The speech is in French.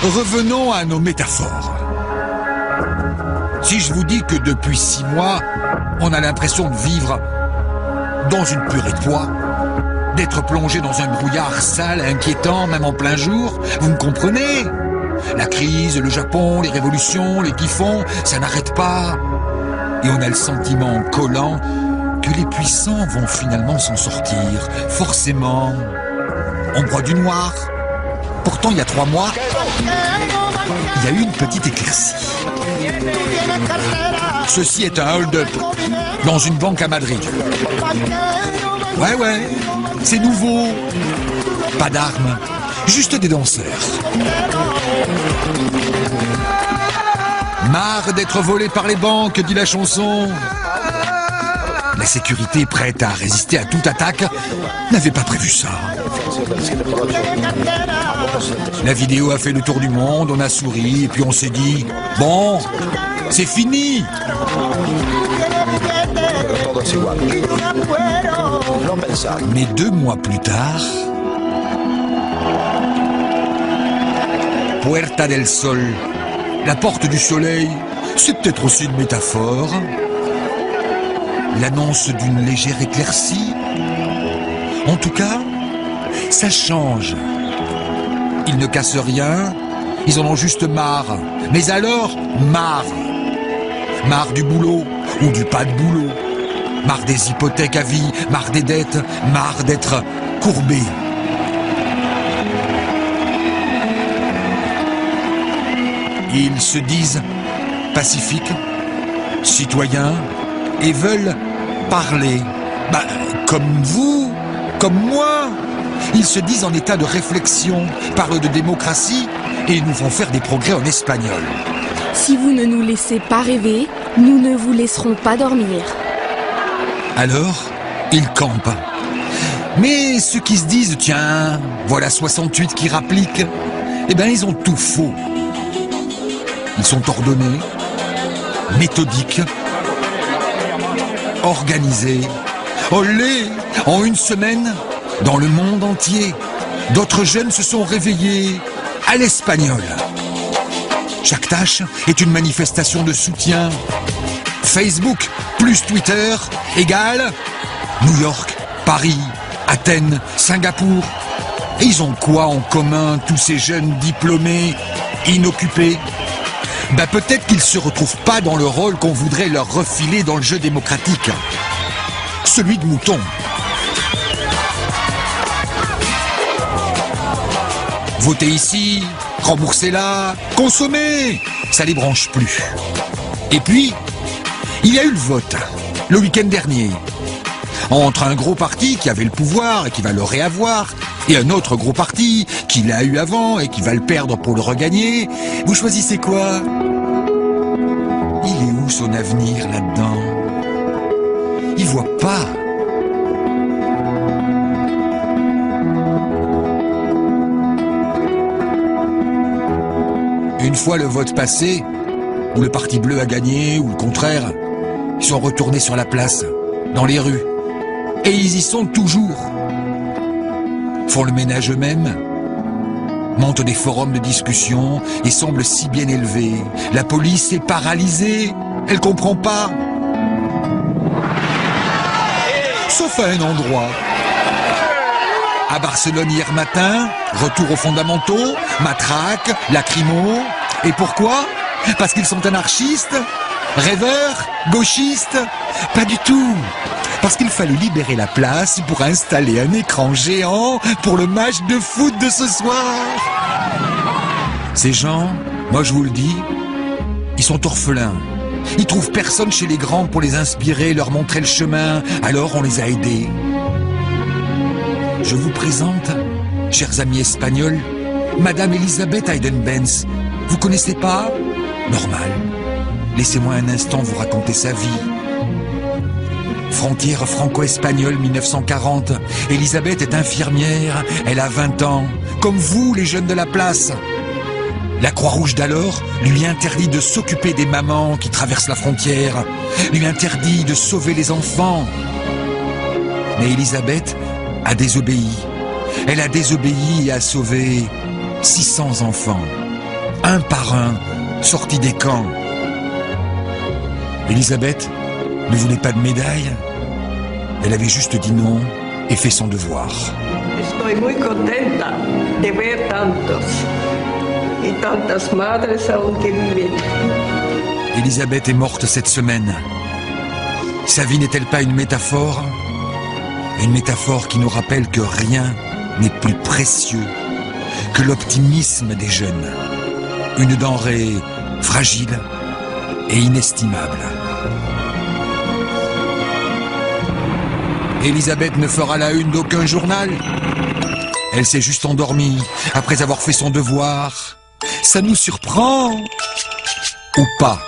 Revenons à nos métaphores. Si je vous dis que depuis 6 mois, on a l'impression de vivre dans une purée de pois, d'être plongé dans un brouillard sale, inquiétant, même en plein jour, vous me comprenez? La crise, le Japon, les révolutions, les typhons, ça n'arrête pas. Et on a le sentiment collant que les puissants vont finalement s'en sortir. Forcément. On broie du noir. Pourtant, il y a 3 mois, il y a eu une petite éclaircie. Ceci est un hold-up dans une banque à Madrid. Ouais, c'est nouveau. Pas d'armes, juste des danseurs. Marre d'être volé par les banques, dit la chanson. La sécurité, prête à résister à toute attaque, n'avait pas prévu ça. La vidéo a fait le tour du monde, on a souri, et puis on s'est dit, bon, c'est fini. Mais 2 mois plus tard, Puerta del Sol, la porte du soleil, c'est peut-être aussi une métaphore. L'annonce d'une légère éclaircie. En tout cas, ça change. Ils ne cassent rien, ils en ont juste marre. Mais alors, marre. Marre du boulot ou du pas de boulot. Marre des hypothèques à vie, marre des dettes, marre d'être courbé. Ils se disent pacifiques, citoyens, et veulent parler. Comme vous, comme moi. Ils se disent en état de réflexion, parlent de démocratie et nous font faire des progrès en espagnol. Si vous ne nous laissez pas rêver, nous ne vous laisserons pas dormir. Alors, ils campent. Mais ceux qui se disent, tiens, voilà 68 qui rappliquent, eh ben ils ont tout faux. Ils sont ordonnés, méthodiques, organisés. Olé! En 1 semaine, dans le monde entier, d'autres jeunes se sont réveillés à l'espagnol. Chaque tâche est une manifestation de soutien. Facebook plus Twitter égale New York, Paris, Athènes, Singapour. Et ils ont quoi en commun, tous ces jeunes diplômés, inoccupés? Peut-être qu'ils se retrouvent pas dans le rôle qu'on voudrait leur refiler dans le jeu démocratique. Celui de mouton. Votez ici, remboursez là, consommez, ça les branche plus. Et puis, il y a eu le vote, le week-end dernier. Entre un gros parti qui avait le pouvoir et qui va le réavoir, et un autre gros parti qui l'a eu avant et qui va le perdre pour le regagner, vous choisissez quoi? Il est où son avenir là-dedans? Il voit pas. Une fois le vote passé, où le parti bleu a gagné, ou le contraire, ils sont retournés sur la place, dans les rues. Et ils y sont toujours. Font le ménage eux-mêmes, montent des forums de discussion et semblent si bien élevés. La police est paralysée, elle comprend pas. Sauf à un endroit. À Barcelone hier matin, retour aux fondamentaux, matraque, lacrymo. Et pourquoi? Parce qu'ils sont anarchistes, rêveurs, gauchistes? Pas du tout. Parce qu'il fallait libérer la place pour installer un écran géant pour le match de foot de ce soir. Ces gens, moi je vous le dis, ils sont orphelins. Ils trouvent personne chez les grands pour les inspirer, leur montrer le chemin, alors on les a aidés. Je vous présente, chers amis espagnols, Madame Elisabeth Hayden-Benz. Vous connaissez pas? Normal. Laissez-moi un instant vous raconter sa vie. Frontière franco-espagnole 1940. Elisabeth est infirmière, elle a 20 ans. Comme vous, les jeunes de la place. La Croix-Rouge d'alors lui interdit de s'occuper des mamans qui traversent la frontière. Lui interdit de sauver les enfants. Mais Elisabeth a désobéi. Elle a désobéi et a sauvé 600 enfants. un par un, sortis des camps. Élisabeth ne voulait pas de médaille. Elle avait juste dit non et fait son devoir. Estoy muy contenta de ver tantos y tantas madres aún que viven. Élisabeth est morte cette semaine. Sa vie n'est-elle pas une métaphore? Une métaphore qui nous rappelle que rien n'est plus précieux que l'optimisme des jeunes. Une denrée fragile et inestimable. Élisabeth ne fera la une d'aucun journal. Elle s'est juste endormie après avoir fait son devoir. Ça nous surprend ou pas?